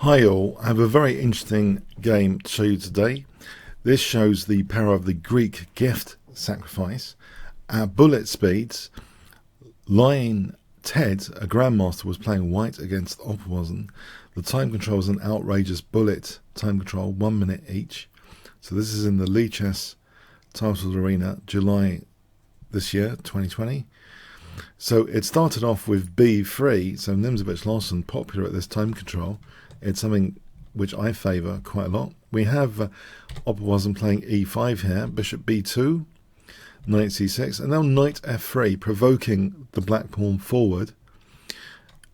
Hi all, I have a very interesting game to show you today. This shows the power of the Greek gift sacrifice. At bullet speeds, Lion Ted, a Grandmaster, was playing white against Opperwezen. The time control is an outrageous bullet time control, 1 minute each. So this is in the Lichess Titles Arena, July this year, 2020. So it started off with b3, so Nimzovich Larsen, popular at this time control. It's something which I favour quite a lot. We have Opperwezen playing e5 here, bishop b2, knight c6, and now knight f3, provoking the black pawn forward.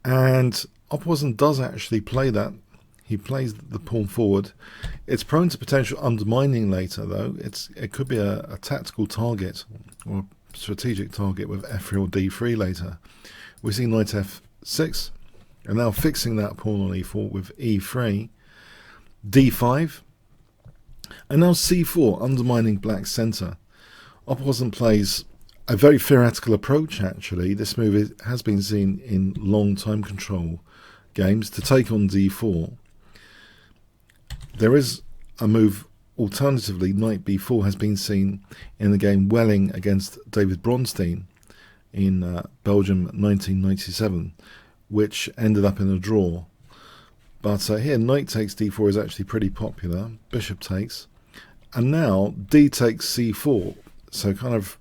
And Opperwezen does actually play that. He plays the pawn forward. It's prone to potential undermining later, though. It could be a tactical target or a strategic target with f3 or d3 later. We see knight f6. And now fixing that pawn on e4 with e3, d5, and now c4, undermining black's centre. Opperwezen plays a very theoretical approach, actually. This move has been seen in long time control games to take on d4. There is a move, alternatively, knight b4 has been seen in the game Welling against David Bronstein in Belgium 1997. Which ended up in a draw. But here, knight takes d4 is actually pretty popular. Bishop takes. And now, d takes c4. So kind of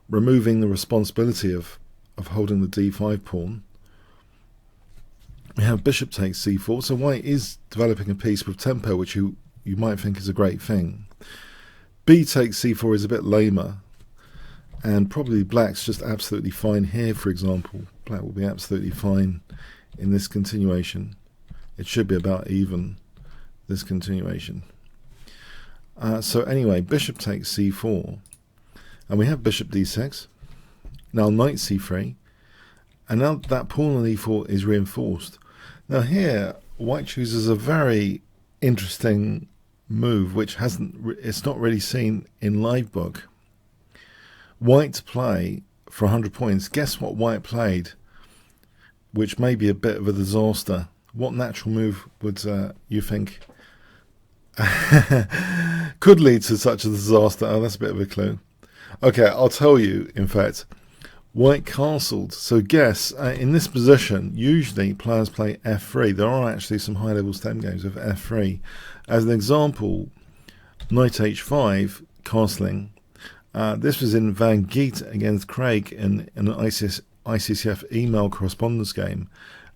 removing the responsibility of holding the d5 pawn. We have bishop takes c4. So white is developing a piece with tempo, which you might think is a great thing. b takes c4 is a bit lamer. And probably black's just absolutely fine here, for example. Black will be absolutely fine in this continuation. It should be about even, this continuation. So anyway, bishop takes c4. And we have bishop d6. Now knight c3. And now that pawn on e4 is reinforced. Now here, white chooses a very interesting move, which it's not really seen in Livebook. White to play for 100 points. Guess what white played, which may be a bit of a disaster. What natural move would you think could lead to such a disaster? Oh, that's a bit of a clue. Okay, I'll tell you, in fact. White castled. So guess, in this position, usually players play f3. There are actually some high-level stem games with f3. As an example, knight h5, castling. This was in Van Geet against Craig in an ICCF email correspondence game,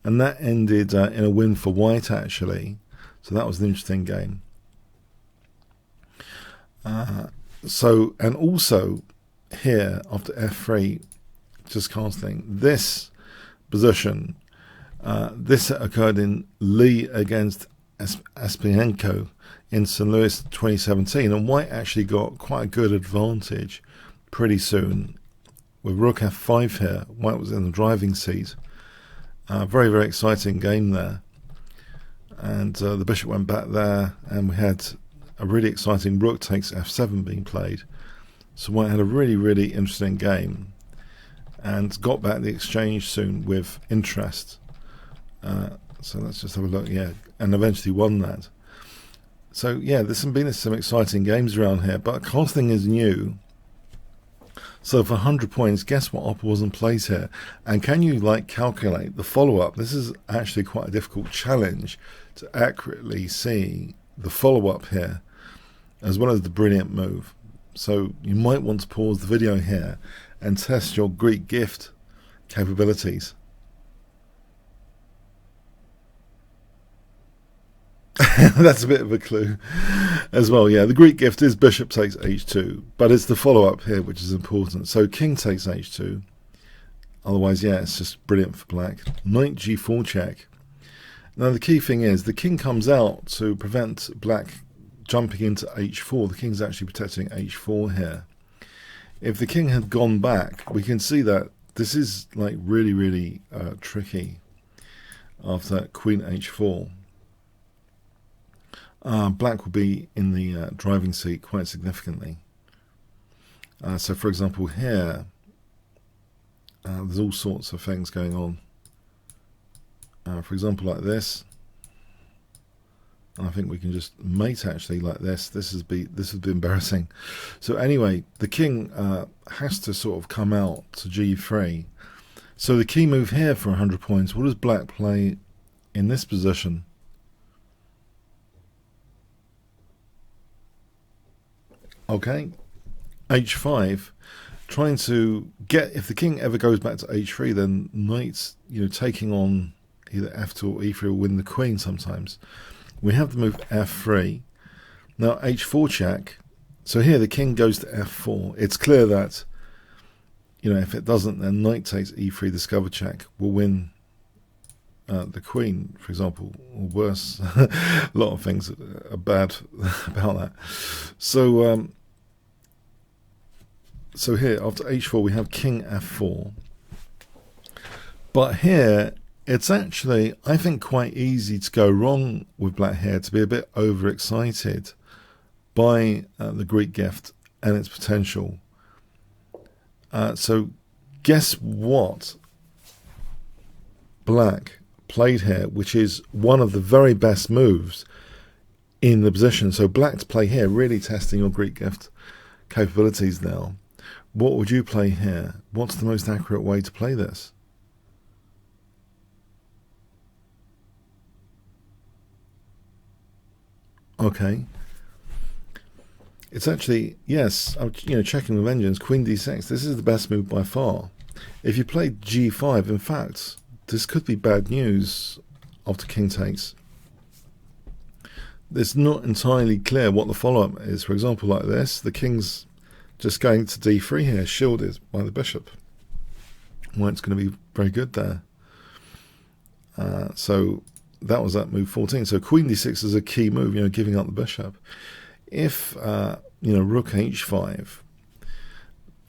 and that ended in a win for white, actually. So that was an interesting game. And also here, after f3, just casting, this position, this occurred in Lee against Espienko in St. Louis 2017, and white actually got quite a good advantage pretty soon with rook f5 here. White was in the driving seat. Very, very exciting game there. And the bishop went back there, and we had a really exciting rook takes f7 being played. So white had a really, really interesting game and got back the exchange soon with interest. So let's just have a look, yeah, and eventually won that. So yeah, there's been some exciting games around here, but castling is new. So for 100 points, guess what Opperwezen plays here? And can you calculate the follow-up? This is actually quite a difficult challenge to accurately see the follow-up here, as well as the brilliant move. So you might want to pause the video here and test your Greek gift capabilities. That's a bit of a clue as well. Yeah, the Greek gift is bishop takes h2, but it's the follow-up here which is important. So king takes h2. Otherwise, yeah, it's just brilliant for black. Knight g4 check. Now the key thing is the king comes out to prevent black jumping into h4. The king's actually protecting h4 here. If the king had gone back, we can see that this is really, really tricky after queen h4. Black will be in the driving seat quite significantly. So for example here, there's all sorts of things going on. For example like this. And I think we can just mate actually like this. This would be embarrassing. So anyway, the king has to sort of come out to g3. So the key move here for 100 points. What does black play in this position? Okay, h5, trying to get, if the king ever goes back to h3, then knight's, taking on either f2 or e3 will win the queen sometimes. We have the move f3. Now h4 check. So here the king goes to f4. It's clear that, if it doesn't, then knight takes e3, discover check will win the queen, for example, or worse. A lot of things are bad about that. So here, after h4, we have king f4. But here, it's actually, I think, quite easy to go wrong with black here, to be a bit overexcited by the Greek gift and its potential. So guess what black played here, which is one of the very best moves in the position. So black to play here, really testing your Greek gift capabilities now. What would you play here? What's the most accurate way to play this? Okay. It's actually, yes, I'm checking with engines, queen d6. This is the best move by far. If you play g5, in fact, this could be bad news after king takes. It's not entirely clear what the follow-up is. For example, like this, the king's just going to d3 here, shielded by the bishop. White's going to be very good there. So that was that move 14. So queen d6 is a key move, giving up the bishop. If, rook h5,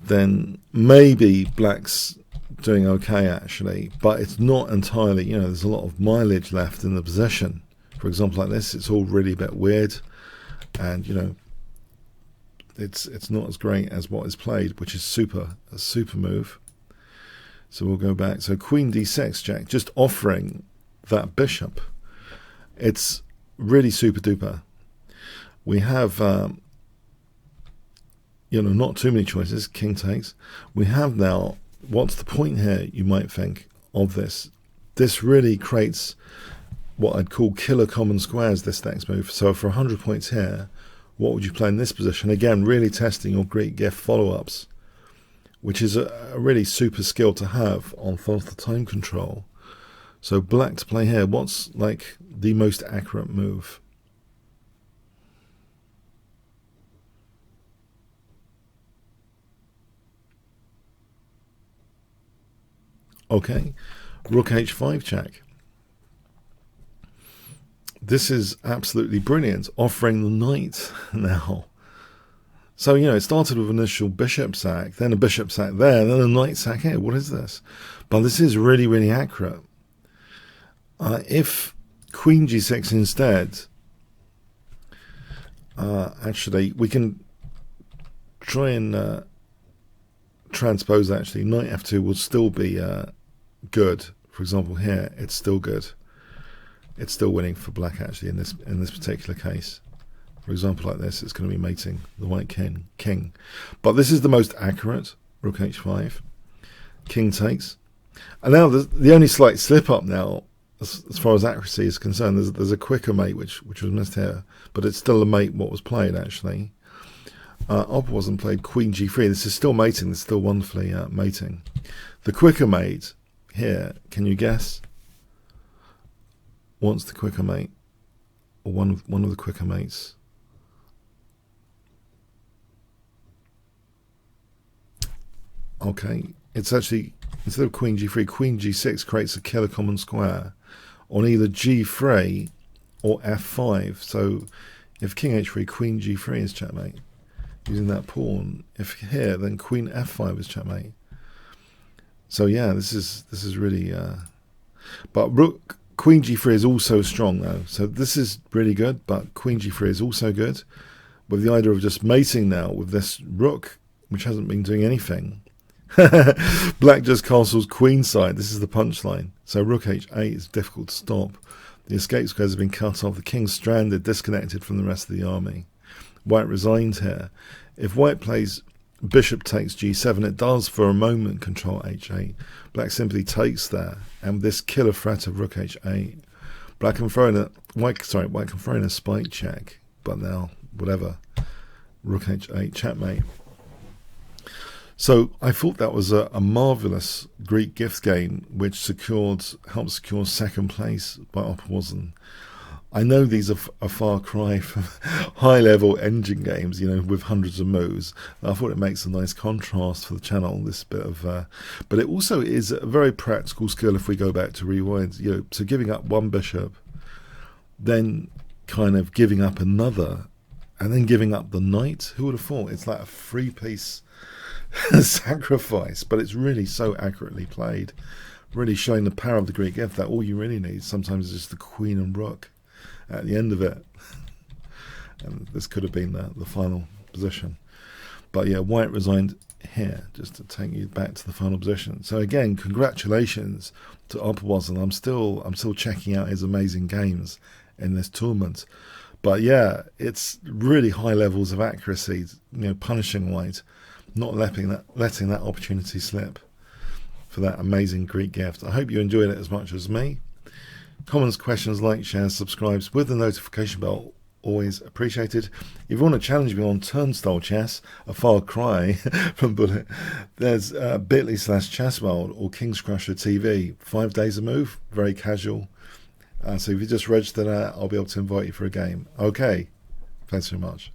then maybe black's doing okay, actually. But it's not entirely, there's a lot of mileage left in the position. For example, like this, it's all really a bit weird. And, it's not as great as what is played, which is a super move. So we'll go back. So queen d6 check, just offering that bishop. It's really super duper. We have, not too many choices. King takes. We have now, what's the point here, you might think, of this? This really creates what I'd call killer common squares, this next move. So for 100 points here, what would you play in this position? Again, really testing your Greek gift follow-ups, which is a really super skill to have on faster time control. So black to play here, what's like the most accurate move? Okay, rook h5 check. This is absolutely brilliant, offering the knight now. So, it started with initial bishop sack, then a bishop sack there, then a knight sack here. What is this? But this is really, really accurate. If queen g6 instead, actually, we can try and transpose, actually. Knight f2 will still be good. For example, here, it's still good. It's still winning for black, actually, in this particular case. For example, like this, it's going to be mating the white king. But this is the most accurate, rook h5. King takes. And now the only slight slip up now, as far as accuracy is concerned, there's a quicker mate, which was missed here. But it's still a mate what was played, actually. Opperwezen played queen g3. This is still mating. This is still wonderfully mating. The quicker mate here, can you guess? What's the quicker mate? Or one of the quicker mates? Okay, it's actually, instead of queen g3, queen g6 creates a killer common square on either g3 or f5. So if king h3, queen g3 is checkmate, using that pawn. If here, then queen f5 is checkmate. So yeah, this is really, but rook, queen g3 is also strong though. So this is really good, but queen g3 is also good. With the idea of just mating now with this rook, which hasn't been doing anything, Black just castles queenside. This is the punchline. So rook h8 is difficult to stop. The escape squares have been cut off. The king's stranded, disconnected from the rest of the army. White resigned here. If white plays bishop takes g7, it does for a moment control h8. Black simply takes there, and this killer threat of rook h8. White can throw in a spike check, but now whatever. Rook h8 checkmate. So I thought that was a marvellous Greek gift game which helped secure second place by Opperwezen. I know these are a far cry from high-level engine games, with hundreds of moves. I thought it makes a nice contrast for the channel, this bit of... but it also is a very practical skill if we go back to rewind. So giving up one bishop, then kind of giving up another, and then giving up the knight. Who would have thought? It's like a three-piece sacrifice, but it's really so accurately played, really showing the power of the Greek gift that all you really need sometimes is just the queen and rook at the end of it. And this could have been the final position, but yeah, white resigned here just to take you back to the final position. So again, congratulations to Opperwezen. I'm still checking out his amazing games in this tournament, but yeah, it's really high levels of accuracy, punishing white, not letting that opportunity slip for that amazing Greek gift. I hope you enjoyed it as much as me. Comments, questions, like, shares, subscribes with the notification bell, always appreciated. If you want to challenge me on turnstile chess, a far cry from Bullet, there's bit.ly/chessworld or Kingscrusher TV. 5 days a move, very casual. So if you just register that, I'll be able to invite you for a game. Okay, thanks very much.